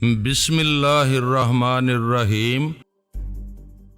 بسم اللہ الرحمن الرحیم۔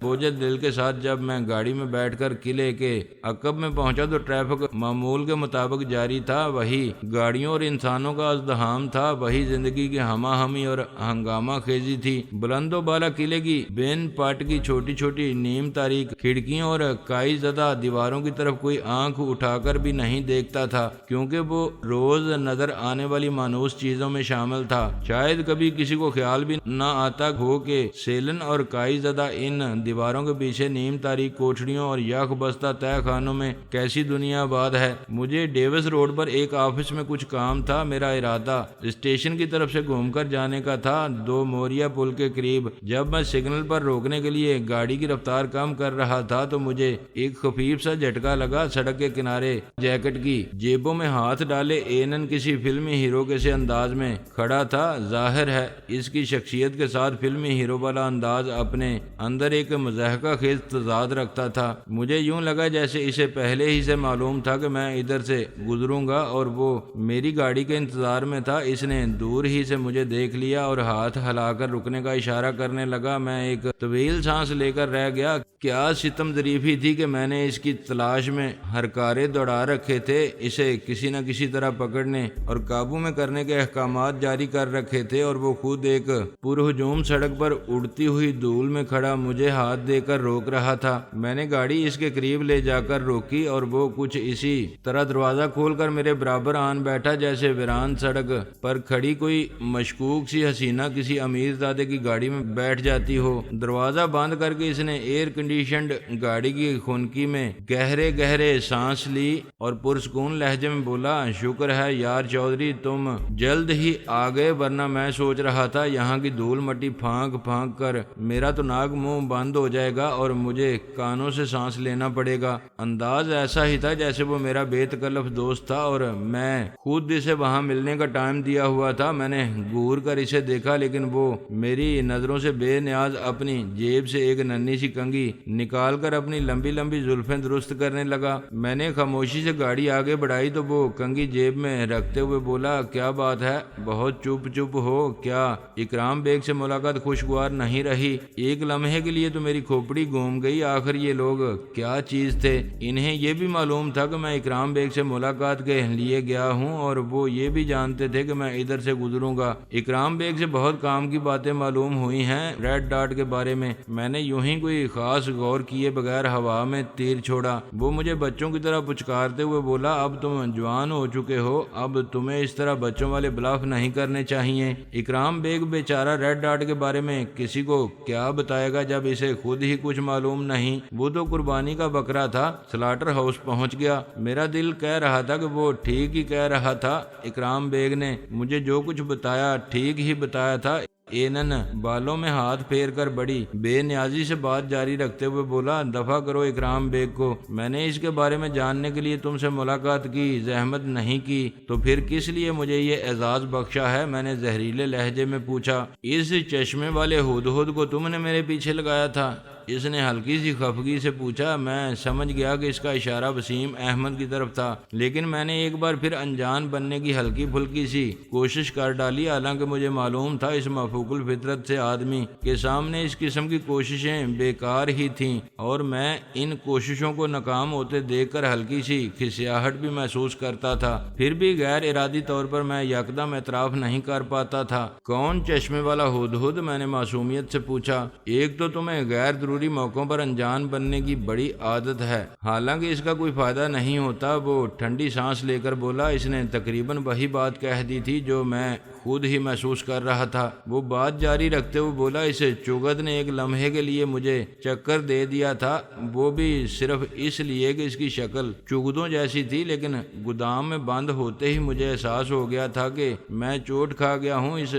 بوجھل دل کے ساتھ جب میں گاڑی میں بیٹھ کر قلعے کے عقب میں پہنچا تو ٹریفک معمول کے مطابق جاری تھا، وہی گاڑیوں اور انسانوں کا ازدحام تھا، وہی زندگی کی ہمہ ہمی اور ہنگامہ خیزی تھی۔ بلند و بالا قلعے کی بین پاٹ کی چھوٹی چھوٹی نیم تاریک کھڑکیوں اور کائی زدہ دیواروں کی طرف کوئی آنکھ اٹھا کر بھی نہیں دیکھتا تھا، کیونکہ وہ روز نظر آنے والی مانوس چیزوں میں شامل تھا۔ شاید کبھی کسی کو خیال بھی نہ آتا ہو کہ سیلن اور کائی زدہ ان دیواروں کے پیچھے نیم تاریک کوٹھڑیوں اور یک بستہ تہ خانوں میں کیسی دنیا آباد ہے۔ مجھے ڈیوس روڈ پر ایک آفس میں کچھ کام تھا۔ میرا ارادہ اسٹیشن کی طرف سے گھوم کر جانے کا تھا۔ دو موریا پل کے قریب جب میں سگنل پر روکنے کے لیے گاڑی کی رفتار کم کر رہا تھا تو مجھے ایک خفیف سا جھٹکا لگا۔ سڑک کے کنارے جیکٹ کی جیبوں میں ہاتھ ڈالے اینن کسی فلمی ہیرو کے سے انداز میں کھڑا تھا۔ ظاہر ہے اس کی شخصیت کے ساتھ فلمی ہیرو والا انداز اپنے اندر ایک مضحکہ خیز تضاد رکھتا تھا۔ مجھے یوں لگا جیسے اسے پہلے ہی سے معلوم تھا کہ میں ادھر سے گزروں گا اور وہ میری گاڑی کے انتظار میں تھا۔ اس نے دور ہی سے مجھے دیکھ لیا اور ہاتھ ہلا کر رکنے کا اشارہ کرنے لگا۔ میں ایک طویل سانس لے کر رہ گیا۔ کیا ستم ظریفی تھی کہ میں نے اس کی تلاش میں ہرکارے دوڑا رکھے تھے، اسے کسی نہ کسی طرح پکڑنے اور قابو میں کرنے کے احکامات جاری کر رکھے تھے، اور وہ خود ایک پرہجوم سڑک پر اڑتی ہوئی دھول میں کھڑا مجھے ہاتھ دے کر روک رہا تھا۔ میں نے گاڑی اس کے قریب لے جا کر روکی اور وہ کچھ اسی طرح دروازہ کھول کر میرے برابر آن بیٹھا جیسے ویران سڑک پر کھڑی کوئی مشکوک سی حسینہ کسی امیر زادے کی گاڑی میں بیٹھ جاتی ہو۔ دروازہ بند کر کے اس نے ایئر کنڈیشنڈ گاڑی کی خنکی میں گہرے گہرے سانس لی اور پرسکون لہجے میں بولا، شکر ہے یار چودھری تم جلد ہی آ گئے، ورنہ میں سوچ رہا تھا یہاں کی دھول مٹی پھانک پھانک کر میرا تو ناک منہ بند ہو جائے گا اور مجھے کانوں سے سانس لینا پڑے گا۔ انداز ایسا ہی تھا جیسے وہ میرا بے تکلف دوست تھا اور میں خود اسے وہاں ملنے کا ٹائم دیا ہوا تھا۔ میں نے گور کر اسے دیکھا لیکن وہ میری نظروں سے بے نیاز اپنی جیب سے ایک ننھی سی کنگھی نکال کر اپنی لمبی لمبی زلفیں درست کرنے لگا۔ میں نے خاموشی سے گاڑی آگے بڑھائی تو وہ کنگھی جیب میں رکھتے ہوئے بولا، کیا بات ہے، بہت چپ چپ ہو کیا؟ اکرام بیگ سے ملاقات خوشگوار نہیں رہی؟ ایک لمحے کے لیے تو میری کھوپڑی گھوم گئی۔ آخر یہ لوگ کیا چیز تھے؟ انہیں یہ بھی معلوم تھا کہ میں اکرام بیگ سے ملاقات کے لیے گیا ہوں اور وہ یہ بھی جانتے تھے کہ میں ادھر سے گزروں گا۔ اکرام بیگ سے بہت کام کی باتیں معلوم ہوئی ہیں ریڈ ڈاٹ کے بارے میں۔ میں نے یوں ہی کوئی خاص غور کیے بغیر ہوا میں تیر چھوڑا۔ وہ مجھے بچوں کی طرح پچکارتے ہوئے بولا، اب تم جوان ہو چکے ہو، اب تمہیں اس طرح بچوں والے بلاف نہیں کرنے چاہیے۔ اکرام بیگ بیچارہ ریڈ ڈاٹ کے بارے میں کسی کو کیا بتائے گا جب اسے خود ہی کچھ معلوم نہیں؟ وہ تو قربانی کا بکرا تھا، سلاٹر ہاؤس پہنچ گیا۔ میرا دل کہہ رہا تھا کہ وہ ٹھیک ہی کہہ رہا تھا۔ اکرام بیگ نے مجھے جو کچھ بتایا ٹھیک ہی بتایا تھا۔ اینن بالوں میں ہاتھ پھیر کر بڑی بے نیازی سے بات جاری رکھتے ہوئے بولا، دفع کرو اکرام بیگ کو، میں نے اس کے بارے میں جاننے کے لیے تم سے ملاقات کی زحمت نہیں کی تو پھر کس لیے مجھے یہ اعزاز بخشا ہے؟ میں نے زہریلے لہجے میں پوچھا۔ اس چشمے والے ہدہد کو تم نے میرے پیچھے لگایا تھا؟ اس نے ہلکی سی خفگی سے پوچھا۔ میں سمجھ گیا کہ اس کا اشارہ وسیم احمد کی طرف تھا، لیکن میں نے ایک بار پھر انجان بننے کی ہلکی پھلکی سی کوشش کر ڈالی، حالانکہ مجھے معلوم تھا اس مفوق الفطرت سے آدمی کے سامنے اس قسم کی کوششیں بیکار ہی تھیں، اور میں ان کوششوں کو ناکام ہوتے دیکھ کر ہلکی سی کھسیاہٹ بھی محسوس کرتا تھا۔ پھر بھی غیر ارادی طور پر میں یکدم اعتراف نہیں کر پاتا تھا۔ کون چشمے والا ہدہد؟ میں نے معصومیت سے پوچھا۔ ایک تو تمہیں غیر ضروری موقعوں پر انجان بننے کی بڑی عادت ہے، حالانکہ اس کا کوئی فائدہ نہیں ہوتا۔ وہ ٹھنڈی سانس لے کر بولا۔ اس نے تقریباً وہی بات کہہ دی تھی جو میں خود ہی محسوس کر رہا تھا۔ وہ بات جاری رکھتے ہوئے بولا، اس چگت نے ایک لمحے کے لیے مجھے چکر دے دیا تھا، وہ بھی صرف اس لیے کہ اس کی شکل چگدوں جیسی تھی، لیکن گودام میں بند ہوتے ہی مجھے احساس ہو گیا تھا کہ میں چوٹ کھا گیا ہوں۔ اس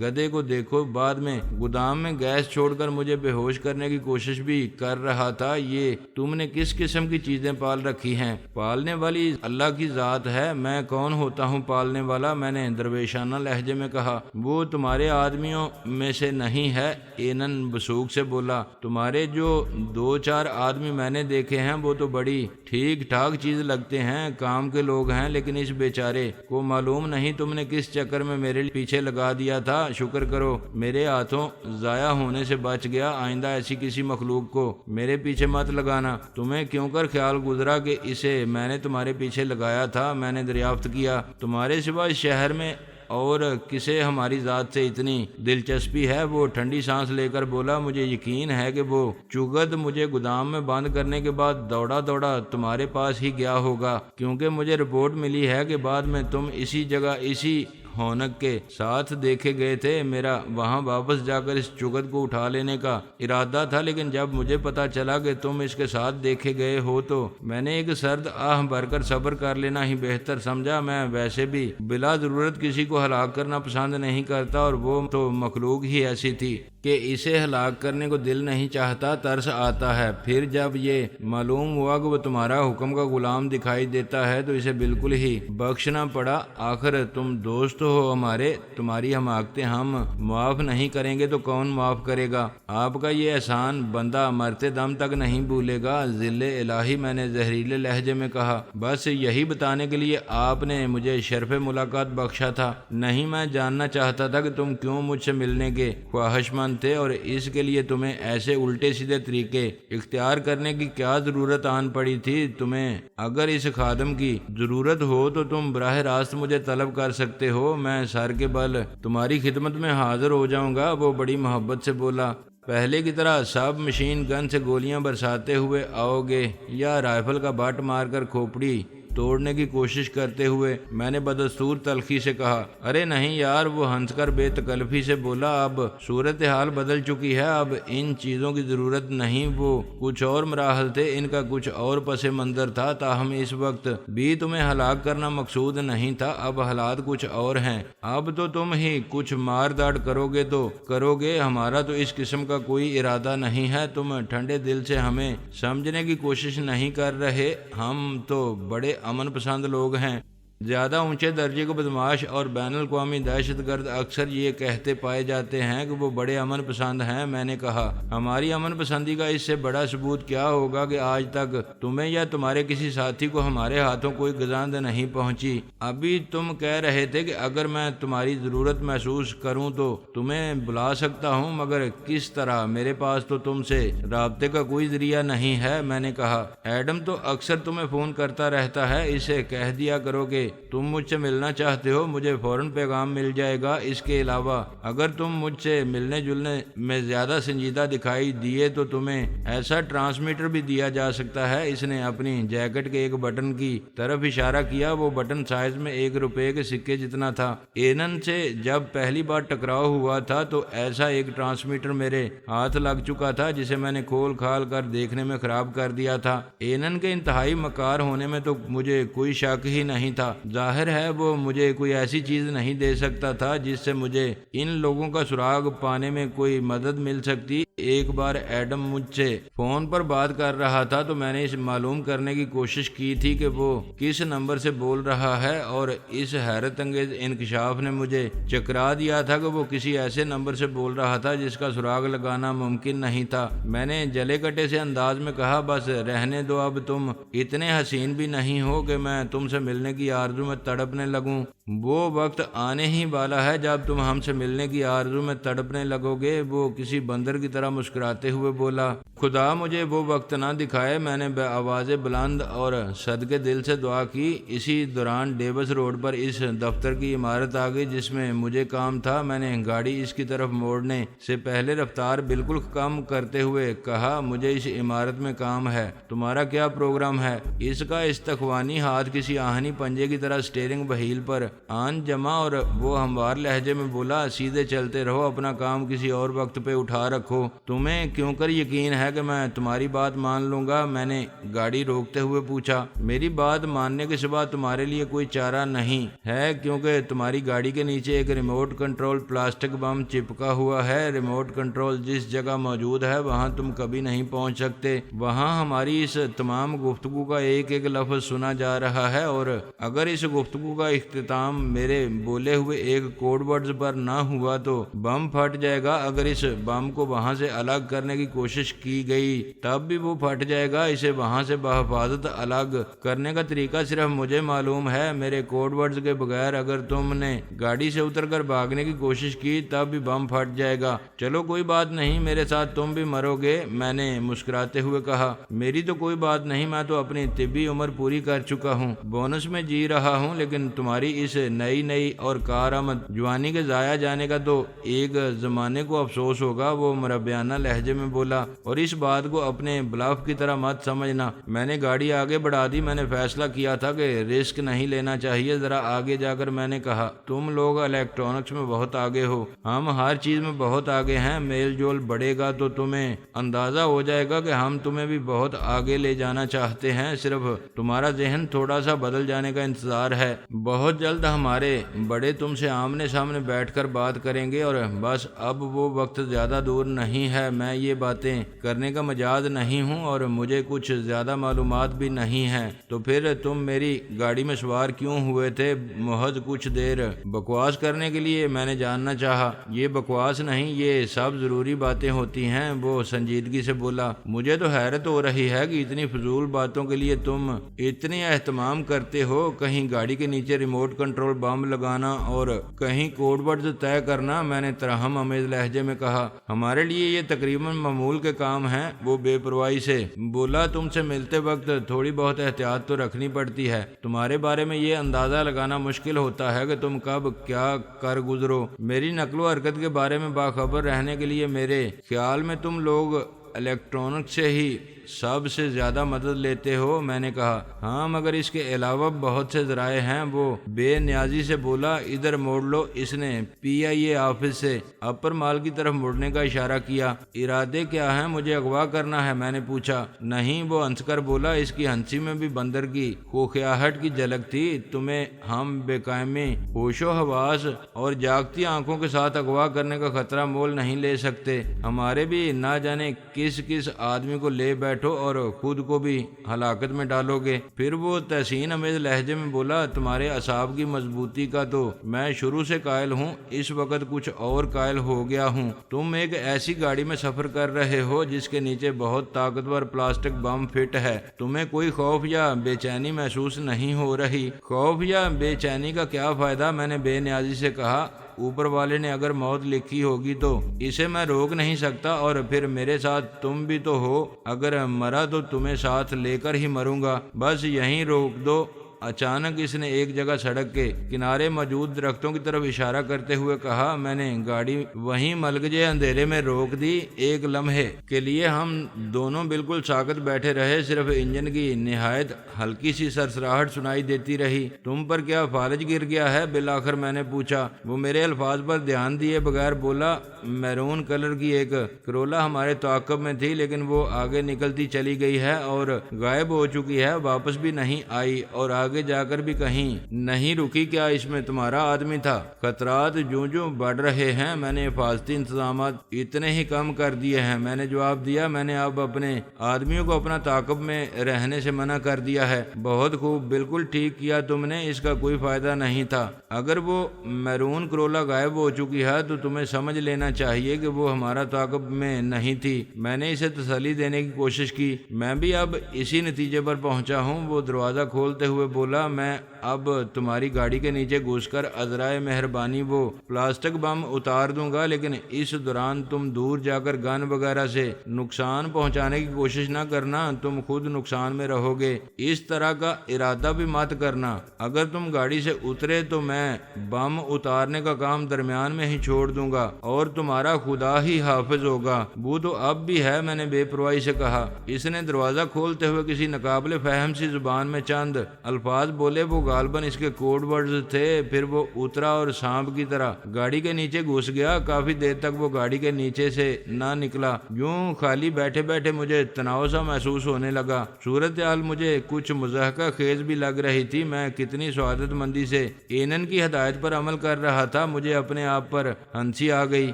گدھے کو دیکھو، بعد میں گودام میں گیس چھوڑ کر مجھے بے ہوش کرنے کی کوشش کوشش بھی کر رہا تھا، یہ تم نے کس قسم کی چیزیں پال رکھی ہیں؟ پالنے والی اللہ کی ذات ہے، میں کون ہوتا ہوں پالنے والا؟ میں نے درویشانہ لہجے میں کہا۔ وہ تمہارے آدمیوں میں سے نہیں ہے، اینن بسوک سے بولا۔ تمہارے جو 2-4 آدمی میں نے دیکھے ہیں وہ تو بڑی ٹھیک ٹھاک چیز لگتے ہیں، کام کے لوگ ہیں، لیکن اس بیچارے کو معلوم نہیں تم نے کس چکر میں میرے پیچھے لگا دیا تھا۔ شکر کرو میرے ہاتھوں ضائع ہونے سے بچ گیا، آئندہ ایسی کسی مخلوق کو میرے پیچھے مت لگانا۔ تمہیں کیوں کر خیال گزرا کہ اسے میں نے تمہارے پیچھے لگایا تھا؟ میں نے دریافت کیا تمہارے سوا اس شہر میں اور کسے ہماری ذات سے اتنی دلچسپی ہے؟ وہ ٹھنڈی سانس لے کر بولا، مجھے یقین ہے کہ وہ چگت مجھے گودام میں بند کرنے کے بعد دوڑا دوڑا تمہارے پاس ہی گیا ہوگا، کیونکہ مجھے رپورٹ ملی ہے کہ بعد میں تم اسی جگہ اسی ہونک کے ساتھ دیکھے گئے تھے۔ میرا وہاں واپس جا کر اس چگت کو اٹھا لینے کا ارادہ تھا، لیکن جب مجھے پتا چلا کہ تم اس کے ساتھ دیکھے گئے ہو تو میں نے ایک سرد آہ بھر کر صبر کر لینا ہی بہتر سمجھا۔ میں ویسے بھی بلا ضرورت کسی کو ہلاک کرنا پسند نہیں کرتا، اور وہ تو مخلوق ہی ایسی تھی کہ اسے ہلاک کرنے کو دل نہیں چاہتا، ترس آتا ہے۔ پھر جب یہ معلوم ہوا کہ وہ تمہارا حکم کا غلام دکھائی دیتا ہے تو اسے بالکل ہی بخشنا پڑا۔ آخر تم دوست ہو ہمارے، تمہاری حماقتیں ہم معاف نہیں کریں گے تو کون معاف کرے گا؟ آپ کا یہ احسان بندہ مرتے دم تک نہیں بھولے گا۔ ذل الہی، میں نے زہریلے لہجے میں کہا، بس یہی بتانے کے لیے آپ نے مجھے شرف ملاقات بخشا تھا؟ نہیں، میں جاننا چاہتا تھا کہ تم کیوں مجھ سے ملنے کے خواہش مند تھے، اور اس کے لیے تمہیں ایسے الٹے سیدھے طریقے اختیار کرنے کی کیا ضرورت آن پڑی تھی؟ تمہیں اگر اس خادم کی ضرورت ہو تو تم براہ راست مجھے طلب کر سکتے ہو، میں سر کے بل تمہاری خدمت میں حاضر ہو جاؤں گا۔ وہ بڑی محبت سے بولا، پہلے کی طرح سب مشین گن سے گولیاں برساتے ہوئے آؤ گے یا رائفل کا بٹ مار کر کھوپڑی توڑنے کی کوشش کرتے ہوئے؟ میں نے بدستور تلخی سے کہا۔ ارے نہیں یار، وہ ہنس کر بے تکلفی سے بولا، اب صورتحال بدل چکی ہے، اب ان چیزوں کی ضرورت نہیں۔ وہ کچھ اور مراحل تھے، ان کا کچھ اور پس منظر تھا، تاہم اس وقت بھی تمہیں ہلاک کرنا مقصود نہیں تھا۔ اب حالات کچھ اور ہیں، اب تو تم ہی کچھ مار داڑ کرو گے تو کرو گے، ہمارا تو اس قسم کا کوئی ارادہ نہیں ہے۔ تم ٹھنڈے دل سے ہمیں سمجھنے کی کوشش نہیں کر رہے، ہم تو بڑے امن پسند لوگ ہیں۔ زیادہ اونچے درجے کے بدماش اور بین الاقوامی دہشت گرد اکثر یہ کہتے پائے جاتے ہیں کہ وہ بڑے امن پسند ہیں۔ میں نے کہا، ہماری امن پسندی کا اس سے بڑا ثبوت کیا ہوگا کہ آج تک تمہیں یا تمہارے کسی ساتھی کو ہمارے ہاتھوں کوئی گزاند نہیں پہنچی؟ ابھی تم کہہ رہے تھے کہ اگر میں تمہاری ضرورت محسوس کروں تو تمہیں بلا سکتا ہوں، مگر کس طرح؟ میرے پاس تو تم سے رابطے کا کوئی ذریعہ نہیں ہے۔ میں نے کہا، ایڈم تو اکثر تمہیں فون کرتا رہتا ہے، اسے کہہ دیا کرو کہ تم مجھ سے ملنا چاہتے ہو، مجھے فوراً پیغام مل جائے گا۔ اس کے علاوہ اگر تم مجھ سے ملنے جلنے میں زیادہ سنجیدہ دکھائی دیے تو تمہیں ایسا ٹرانسمیٹر بھی دیا جا سکتا ہے۔ اس نے اپنی جیکٹ کے ایک بٹن کی طرف اشارہ کیا، وہ بٹن سائز میں 1 روپے کے سکے جتنا تھا۔ اینن سے جب پہلی بار ٹکراؤ ہوا تھا تو ایسا ایک ٹرانسمیٹر میرے ہاتھ لگ چکا تھا جسے میں نے کھول کھال کر دیکھنے میں خراب کر دیا تھا۔ اینن کے انتہائی مکار ہونے میں تو مجھے کوئی شک ہی نہیں تھا۔ ظاہر ہے وہ مجھے کوئی ایسی چیز نہیں دے سکتا تھا جس سے مجھے ان لوگوں کا سراغ پانے میں کوئی مدد مل سکتی۔ ایک بار ایڈم مجھ سے فون پر بات کر رہا تھا تو میں نے اس معلوم کرنے کی کوشش کی تھی کہ وہ کس نمبر سے بول رہا ہے، اور اس حیرت انگیز انکشاف نے مجھے چکرا دیا تھا کہ وہ کسی ایسے نمبر سے بول رہا تھا جس کا سراغ لگانا ممکن نہیں تھا۔ میں نے جلے کٹے سے انداز میں کہا، بس رہنے دو، اب تم اتنے حسین بھی نہیں ہو کہ میں تم سے ملنے کی آرزو میں تڑپنے لگوں۔ وہ وقت آنے ہی والا ہے جب تم ہم سے ملنے کی آرزو میں تڑپنے لگو گے۔ وہ کسی بندر کی طرح مسکراتے ہوئے بولا، خدا مجھے وہ وقت نہ دکھائے۔ میں نے آواز بلند اور صدقے دل سے دعا کی۔ اسی دوران ڈیوس روڈ پر اس دفتر کی عمارت آ گئی جس میں مجھے کام تھا۔ میں نے گاڑی اس کی طرف موڑنے سے پہلے رفتار بالکل کم کرتے ہوئے کہا، مجھے اس عمارت میں کام ہے، تمہارا کیا پروگرام ہے؟ اس کا استخوانی ہاتھ کسی آہنی پنجے کی طرح اسٹیئرنگ وہیل پر آن جما اور وہ ہموار لہجے میں بولا، سیدھے چلتے رہو، اپنا کام کسی اور وقت پہ اٹھا رکھو۔ تمہیں کیوں کر یقین ہے ہے کہ میں تمہاری بات مان لوں گا؟ میں نے گاڑی روکتے ہوئے پوچھا۔ میری بات ماننے کے سوا تمہارے لیے کوئی چارہ نہیں ہے، کیونکہ تمہاری گاڑی کے نیچے ایک ریموٹ کنٹرول پلاسٹک بم چپکا ہوا ہے۔ ریموٹ کنٹرول جس جگہ موجود ہے وہاں تم کبھی نہیں پہنچ سکتے۔ وہاں ہماری اس تمام گفتگو کا ایک ایک لفظ سنا جا رہا ہے، اور اگر اس گفتگو کا اختتام میرے بولے ہوئے ایک کوڈ ورڈز پر نہ ہوا تو بم پھٹ جائے گا۔ اگر اس بم کو وہاں سے الگ کرنے کی کوشش کی گئی تب بھی وہ پھٹ جائے گا۔ اسے وہاں سے بحفاظت الگ کرنے کا طریقہ صرف مجھے معلوم ہے۔ میرے کوڈ ورڈز کے بغیر اگر تم نے گاڑی سے اتر کر بھاگنے کی کوشش کی تب بھی بم پھٹ جائے گا۔ چلو کوئی بات نہیں، میرے ساتھ تم بھی مرو گے، میں نے مسکراتے ہوئے کہا۔ میری تو کوئی بات نہیں، میں تو اپنی طبی عمر پوری کر چکا ہوں، بونس میں جی رہا ہوں، لیکن تمہاری اس نئی اور کارآمد جوانی کے ضائع جانے کا تو ایک زمانے کو افسوس ہوگا، وہ مربیانہ لہجے میں بولا، اور اس بات کو اپنے بلاف کی طرح مت سمجھنا۔ میں نے گاڑی آگے بڑھا دی۔ میں نے فیصلہ کیا تھا کہ رسک نہیں لینا چاہیے۔ ذرا آگے جا کر میں نے کہا، تم لوگ الیکٹرانکس میں بہت آگے ہو، ہم ہر چیز میں بہت آگے ہیں۔ میل جول بڑھے گا تو تمہیں اندازہ ہو جائے گا کہ ہم تمہیں بھی بہت آگے لے جانا چاہتے ہیں، صرف تمہارا ذہن تھوڑا سا بدل جانے کا انتظار ہے۔ بہت جلد ہمارے بڑے تم سے آمنے سامنے بیٹھ کر بات کریں گے، اور بس اب وہ وقت زیادہ دور نہیں ہے۔ میں یہ باتیں کرنے کا مجاز نہیں ہوں اور مجھے کچھ زیادہ معلومات بھی نہیں ہیں۔ تو پھر تم میری گاڑی میں سوار کیوں ہوئے تھے؟ محض کچھ دیر بکواس کرنے کے لیے، میں نے جاننا چاہا۔ یہ بکواس نہیں، یہ سب ضروری باتیں ہوتی ہیں، وہ سنجیدگی سے بولا۔ مجھے تو حیرت ہو رہی ہے کہ اتنی فضول باتوں کے لیے تم اتنی اہتمام کرتے ہو، کہیں گاڑی کے نیچے ریموٹ کنٹرول بم لگانا اور کہیں کوڈ ورڈز طے کرنا۔ میں نے ترحم آمیز لہجے میں کہا، ہمارے لیے یہ تقریباً معمول کے کام ہیں۔ وہ بے پرواہی سے بولا، تم سے ملتے وقت تھوڑی بہت احتیاط تو رکھنی پڑتی ہے۔ تمہارے بارے میں یہ اندازہ لگانا مشکل ہوتا ہے کہ تم کب کیا کر گزرو۔ میری نقل و حرکت کے بارے میں باخبر رہنے کے لیے میرے خیال میں تم لوگ الیکٹرانک سے ہی سب سے زیادہ مدد لیتے ہو۔ میں نے کہا، ہاں مگر اس کے علاوہ بہت سے ذرائع ہیں۔ وہ بے نیازی سے بولا، ادھر موڑ لو۔ اس نے PIA آفس سے اپر مال کی طرف مڑنے کا اشارہ کیا۔ ارادے کیا ہیں؟ مجھے اغوا کرنا ہے؟ میں نے پوچھا۔ نہیں، وہ ہنس کر بولا، اس کی ہنسی میں بھی بندر کی خوخیاہٹ کی جھلک تھی۔ تمہیں ہم بے قائمی ہوش و حواس اور جاگتی آنکھوں کے ساتھ اغوا کرنے کا خطرہ مول نہیں لے سکتے۔ ہمارے بھی نہ جانے کس آدمی کو لے بیٹھو اور خود کو بھی ہلاکت میں ڈالو گے۔ پھر وہ تحسین امیز لہجے میں بولا، تمہارے اعصاب کی مضبوطی کا تو میں شروع سے قائل ہوں، اس وقت کچھ اور قائل ہو گیا ہوں۔ تم ایک ایسی گاڑی میں سفر کر رہے ہو جس کے نیچے بہت طاقتور پلاسٹک بم فٹ ہے۔ تمہیں کوئی خوف یا بے چینی محسوس نہیں ہو رہی؟ خوف یا بے چینی کا کیا فائدہ؟ میں نے بے نیازی سے کہا، اوپر والے نے اگر موت لکھی ہوگی تو اسے میں روک نہیں سکتا، اور پھر میرے ساتھ تم بھی تو ہو۔ اگر مرا تو تمہیں ساتھ لے کر ہی مروں گا، بس یہیں روک دو۔ اچانک اس نے ایک جگہ سڑک کے کنارے موجود درختوں کی طرف اشارہ کرتے ہوئے کہا۔ میں نے گاڑی وہیں ملگجے اندھیرے میں روک دی۔ ایک لمحے کے لیے ہم دونوں بالکل ساکت بیٹھے رہے، صرف انجن کی نہایت ہلکی سی سرسراہٹ سنائی دیتی رہی۔ تم پر کیا فالج گر گیا ہے؟ بالآخر میں نے پوچھا۔ وہ میرے الفاظ پر دھیان دیے بغیر بولا، میرون کلر کی ایک کرولا ہمارے تعاقب میں تھی، لیکن وہ آگے نکلتی چلی گئی ہے اور غائب ہو چکی ہے، واپس بھی نہیں آئی، اور آگے جا کر بھی کہیں نہیں رکی۔ کیا اس میں تمہارا آدمی تھا؟ خطرات جوں بڑھ رہے ہیں، میں نے حفاظتی انتظامات اتنے ہی کم کر دیے ہیں، میں نے جواب دیا۔ میں نے اب اپنے آدمیوں کو اپنا تعاقب میں رہنے سے منع کر دیا ہے۔ بہت خوب، بالکل ٹھیک کیا تم نے، اس کا کوئی فائدہ نہیں تھا۔ اگر وہ میرون کرولا غائب ہو چکی ہے تو تمہیں سمجھ لینا چاہیے کہ وہ ہمارا تعاقب میں نہیں تھی۔ میں نے اسے تسلی دینے کی کوشش کی۔ میں بھی اب اسی نتیجے پر پہنچا ہوں۔ وہ دروازہ کھولتے ہوئے بولا، میں اب تمہاری گاڑی کے نیچے گھس کر عذرائے مہربانی وہ پلاسٹک بم اتار دوں گا، لیکن اس دوران تم دور جا کر گن وغیرہ سے نقصان پہنچانے کی کوشش نہ کرنا، تم خود نقصان میں رہو گے۔ اس طرح کا ارادہ بھی مت کرنا۔ اگر تم گاڑی سے اترے تو میں بم اتارنے کا کام درمیان میں ہی چھوڑ دوں گا اور تمہارا خدا ہی حافظ ہوگا۔ وہ تو اب بھی ہے، میں نے بے پرواہی سے کہا۔ اس نے دروازہ کھولتے ہوئے کسی ناقابل فہم سی زبان میں چند الفاظ الفاظ بولے وہ غالباً اس کے کوڈ ورڈز تھے۔ پھر وہ اترا اور سانپ کی طرح گاڑی کے نیچے گھس گیا۔ کافی دیر تک وہ گاڑی کے نیچے سے نہ نکلا۔ یوں خالی بیٹھے بیٹھے مجھے تناؤ سا محسوس ہونے لگا۔ صورتحال مجھے کچھ مضحکہ خیز بھی لگ رہی تھی۔ میں کتنی سعادت مندی سے اینن کی ہدایت پر عمل کر رہا تھا، مجھے اپنے آپ پر ہنسی آ گئی۔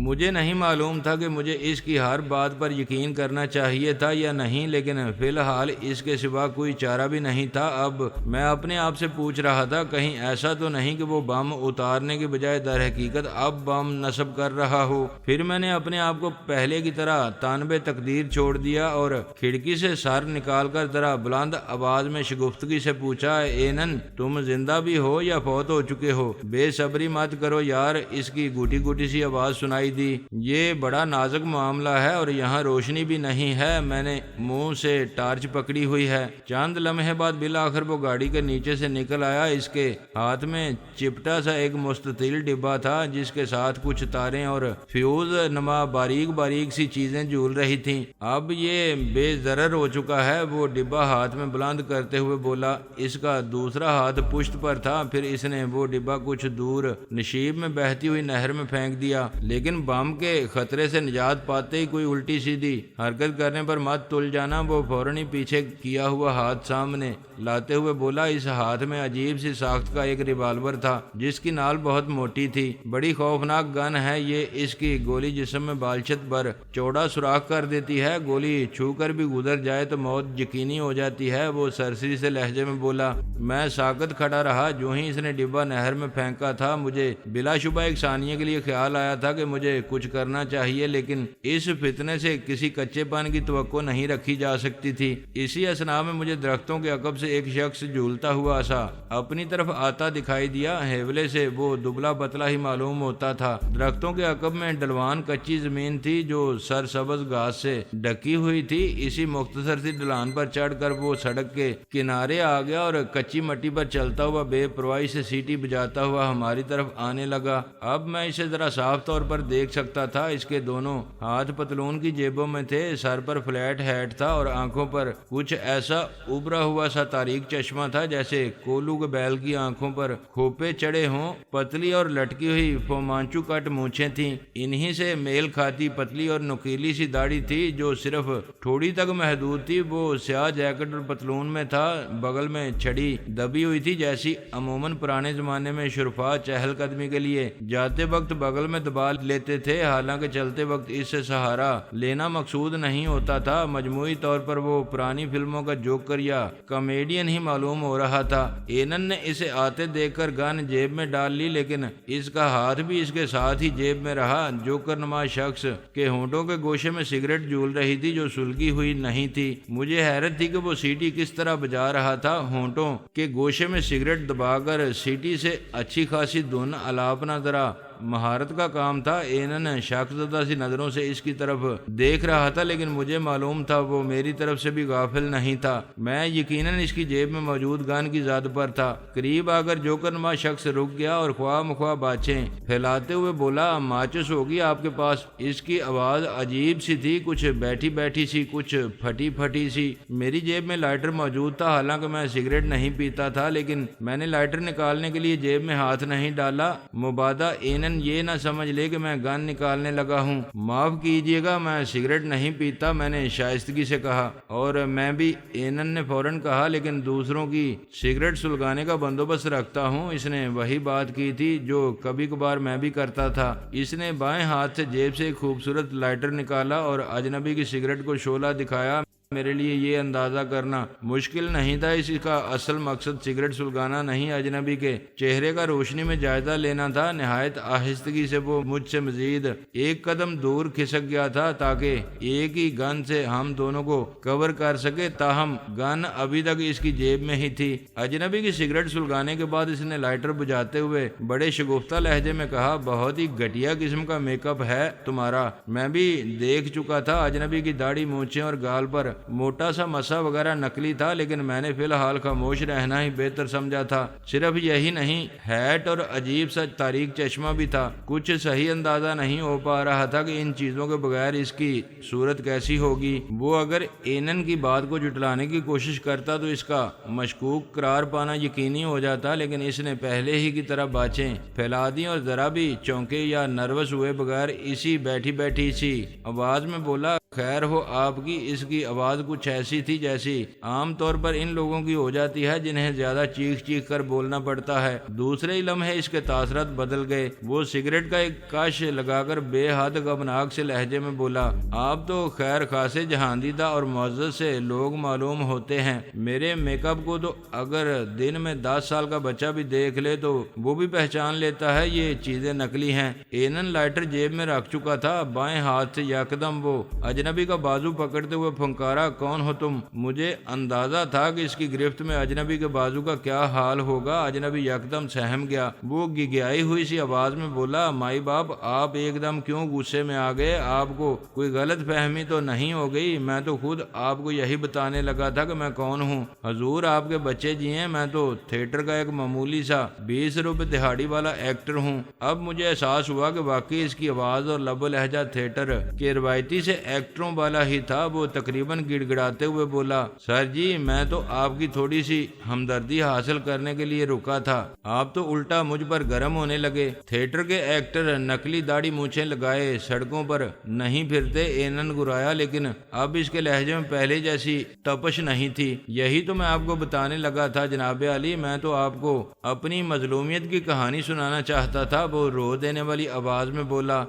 مجھے نہیں معلوم تھا کہ مجھے اس کی ہر بات پر یقین کرنا چاہیے تھا یا نہیں، لیکن فی الحال اس کے سوا کوئی چارہ بھی نہیں تھا۔ اب میں اپنے آپ سے پوچھ رہا تھا کہیں ایسا تو نہیں کہ وہ بم اتارنے کے بجائے در حقیقت اب بم نصب کر رہا ہو۔ پھر میں نے اپنے آپ کو پہلے کی طرح تانبے تقدیر چھوڑ دیا اور کھڑکی سے سر نکال کر ذرا بلند آواز میں شگفتگی سے پوچھا، اینن تم زندہ بھی ہو یا فوت ہو چکے ہو؟ بے صبری مت کرو یار، اس کی گوٹی گوٹی سی آواز سنائی دی۔ یہ بڑا نازک معاملہ ہے اور یہاں روشنی بھی نہیں ہے۔ میں نے منہ سے ٹارچ پکڑی ہوئی ہے۔ چند لمحے بعد بالآخر وہ گاڑی کے نیچے سے نکل آیا۔ اس کے ہاتھ میں چپٹا سا ایک مستطیل ڈبہ تھا جس کے ساتھ کچھ تاریں اور فیوز نما باریک باریک سی چیزیں جھول رہی تھیں۔ اب یہ بے ضرر ہو چکا ہے، وہ ڈبہ ہاتھ میں بلند کرتے ہوئے بولا۔ اس کا دوسرا ہاتھ پشت پر تھا۔ پھر اس نے وہ ڈبہ کچھ دور نشیب میں بہتی ہوئی نہر میں پھینک دیا، لیکن بم کے خطرے سے نجات پاتے ہی کوئی الٹی سیدھی حرکت کرنے پر مت تل جانا۔ وہ فوراً ہی پیچھے کیا ہوا ہاتھ سامنے لاتے ہوئے بولا۔ اس ہاتھ میں عجیب سی ساخت کا ایک ریوالور تھا جس کی نال بہت موٹی تھی۔ بڑی خوفناک گن ہے یہ، اس کی گولی جسم میں بالشت بھر چوڑا سوراخ کر دیتی ہے، گولی چھو کر بھی گزر جائے تو موت یقینی ہو جاتی ہے۔ وہ سرسری سے لہجے میں بولا۔ میں ساکت کھڑا رہا۔ جو ہی اس نے ڈبہ نہر میں پھینکا تھا مجھے بلا شبہ ایک ثانیے کے لیے خیال آیا تھا کہ مجھے کچھ کرنا چاہیے، لیکن اس فتنے سے کسی کچے پن کی توقع نہیں رکھی جا سکتی تھی۔ اسی اثناء میں مجھے درختوں کے عقب سے ایک شخص جھولتا ہوا سا اپنی طرف آتا دکھائی دیا۔ ہیولے سے وہ دبلا پتلا ہی معلوم ہوتا تھا۔ درختوں کے عقب میں ڈھلوان کچی زمین تھی جو سرسبز گھاس سے ڈھکی ہوئی تھی۔ اسی مختصر سی ڈھلان پر چڑھ کر وہ سڑک کے کنارے آ گیا اور کچی مٹی پر چلتا ہوا بے پرواہی سے سیٹی بجاتا ہوا ہماری طرف آنے لگا۔ اب میں اسے ذرا صاف طور پر دیکھ سکتا تھا۔ اس کے دونوں ہاتھ پتلون کی جیبوں میں تھے، سر پر فلیٹ ہیٹ تھا اور آنکھوں پر کچھ ایسا ابھرا ہوا سا تاریک چشمہ تھا جیسے کولو کے بیل کی آنکھوں پر کھوپے چڑھے ہوں۔ پتلی اور لٹکی ہوئی فومانچو کٹ مونچھیں تھیں، انہی سے میل کھاتی پتلی اور نکیلی سی داڑھی تھی جو صرف تھوڑی تک محدود تھی۔ وہ سیاہ جیکٹ اور پتلون میں تھا، بغل میں چھڑی دبی ہوئی تھی جیسی عموماً پرانے زمانے میں شرفا چہل قدمی کے لیے جاتے وقت بغل میں دبا لیتے تھے، حالانکہ چلتے وقت اس سے سہارا لینا مقصود نہیں ہوتا تھا۔ مجموعی طور پر وہ پرانی فلموں کا جوکر یا کامیڈین ہی معلوم ہو رہا تھا۔ اینن نے اسے آتے دیکھ کر گن جیب میں ڈال لی، لیکن اس کا ہاتھ بھی اس کے ساتھ ہی جیب میں رہا۔ جوکر نما شخص کے ہونٹوں کے گوشے میں سگریٹ جھول رہی تھی جو سلگی ہوئی نہیں تھی۔ مجھے حیرت تھی کہ وہ سیٹی کس طرح بجا رہا تھا۔ ہونٹوں کے گوشے میں سگریٹ دبا کر سیٹی سے اچھی خاصی دھن الاپنا ذرا مہارت کا کام تھا۔ اینن شک زدہ سی نظروں سے اس کی طرف دیکھ رہا تھا، لیکن مجھے معلوم تھا وہ میری طرف سے بھی غافل نہیں تھا۔ میں یقیناً اس کی جیب میں موجود گن کی زد پر تھا۔ قریب آ کر جوکر نما شخص رک گیا اور خواہ مخواہ باتیں پھیلاتے ہوئے بولا، ماچس ہوگی آپ کے پاس؟ اس کی آواز عجیب سی تھی، کچھ بیٹھی بیٹھی سی، کچھ پھٹی پھٹی سی۔ میری جیب میں لائٹر موجود تھا، حالانکہ میں سگریٹ نہیں پیتا تھا، لیکن میں نے لائٹر نکالنے کے لیے جیب میں ہاتھ نہیں ڈالا۔ مبادہ اینن یہ نہ سمجھ لے کہ میں گن نکالنے لگا ہوں۔ معاف کیجیے گا، میں سگریٹ نہیں پیتا، میں نے شائستگی سے کہا۔ اور میں بھی، اینن نے فوراً کہا، لیکن دوسروں کی سگریٹ سلگانے کا بندوبست رکھتا ہوں۔ اس نے وہی بات کی تھی جو کبھی کبھار میں بھی کرتا تھا۔ اس نے بائیں ہاتھ سے جیب سے ایک خوبصورت لائٹر نکالا اور اجنبی کی سگریٹ کو شعلہ دکھایا۔ میرے لیے یہ اندازہ کرنا مشکل نہیں تھا اس کا اصل مقصد سگریٹ سلگانا نہیں، اجنبی کے چہرے کا روشنی میں جائزہ لینا تھا۔ نہایت آہستگی سے وہ مجھ سے مزید ایک قدم دور کھسک گیا تھا تاکہ ایک ہی گن سے ہم دونوں کو کور کر سکے، تاہم گن ابھی تک اس کی جیب میں ہی تھی۔ اجنبی کی سگریٹ سلگانے کے بعد اس نے لائٹر بجھاتے ہوئے بڑے شگفتہ لہجے میں کہا، بہت ہی گھٹیا قسم کا میک اپ ہے تمہارا۔ میں بھی دیکھ چکا تھا۔ اجنبی کی داڑھی، مونچھیں اور گال پر موٹا سا مسا وغیرہ نکلی تھا، لیکن میں نے فی الحال خاموش رہنا ہی بہتر سمجھا تھا۔ صرف یہی نہیں، ہیٹ اور عجیب سا تاریک چشمہ بھی تھا۔ کچھ صحیح اندازہ نہیں ہو پا رہا تھا کہ ان چیزوں کے بغیر اس کی صورت کیسی ہوگی۔ وہ اگر اینن کی بات کو جھٹلانے کی کوشش کرتا تو اس کا مشکوک قرار پانا یقینی ہو جاتا، لیکن اس نے پہلے ہی کی طرح باتیں پھیلا دی اور ذرا بھی چونکے یا نروس ہوئے بغیر اسی بیٹھی سی آواز میں بولا، خیر ہو آپ کی۔ اس کی آواز کچھ ایسی تھی جیسی عام طور پر ان لوگوں کی ہو جاتی ہے جنہیں زیادہ چیخ کر بولنا پڑتا ہے۔ دوسرے ہی لمحے اس کے تاثرات بدل گئے۔ وہ سگریٹ کا ایک کش لگا کر بے حد غمناک سے لہجے میں بولا، آپ تو خیر خاصے جہاندیدہ اور معزز سے لوگ معلوم ہوتے ہیں۔ میرے میک اپ کو تو اگر دن میں 10 سال کا بچہ بھی دیکھ لے تو وہ بھی پہچان لیتا ہے یہ چیزیں نکلی ہیں۔ اینن لائٹر جیب میں رکھ چکا تھا۔ بائیں ہاتھ سے یکدم وہ اجنبی کا بازو پکڑتے ہوئے پھنکارا، کون ہو تم؟ مجھے اندازہ تھا کہ اس کی گرفت میں اجنبی کے بازو کا کیا حال ہوگا۔ اجنبی یکدم سہم گیا۔ وہ گگیائی ہوئی سی آواز میں بولا، مائی باپ آپ ایک دم کیوں غصے میں آ گئے؟ آپ کو کوئی غلط فہمی تو نہیں ہو گئی؟ میں تو خود آپ کو یہی بتانے لگا تھا کہ میں کون ہوں۔ حضور آپ کے بچے جی ہیں، میں تو تھیٹر کا ایک معمولی سا 20 روپے دہاڑی والا ایکٹر ہوں۔ اب مجھے احساس ہوا کہ واقعی اس کی آواز اور لب و لہجہ تھیٹر کے روایتی سے ایکٹروں والا ہی تھا۔ وہ تقریباً گڑ گڑاتے ہوئے بولا، سر جی میں تو آپ کی تھوڑی سی ہمدردی حاصل کرنے کے لیے رکا تھا، آپ تو الٹا مجھ پر گرم ہونے لگے۔ تھیٹر کے ایکٹر نکلی داڑھی مونچھیں لگائے سڑکوں پر نہیں پھرتے، اینن گرایا، لیکن اب اس کے لہجے میں پہلے جیسی تپش نہیں تھی۔ یہی تو میں آپ کو بتانے لگا تھا جناب علی، میں تو آپ کو اپنی مظلومیت کی کہانی سنانا چاہتا تھا۔ وہ رو دینے والی آواز میں بولا،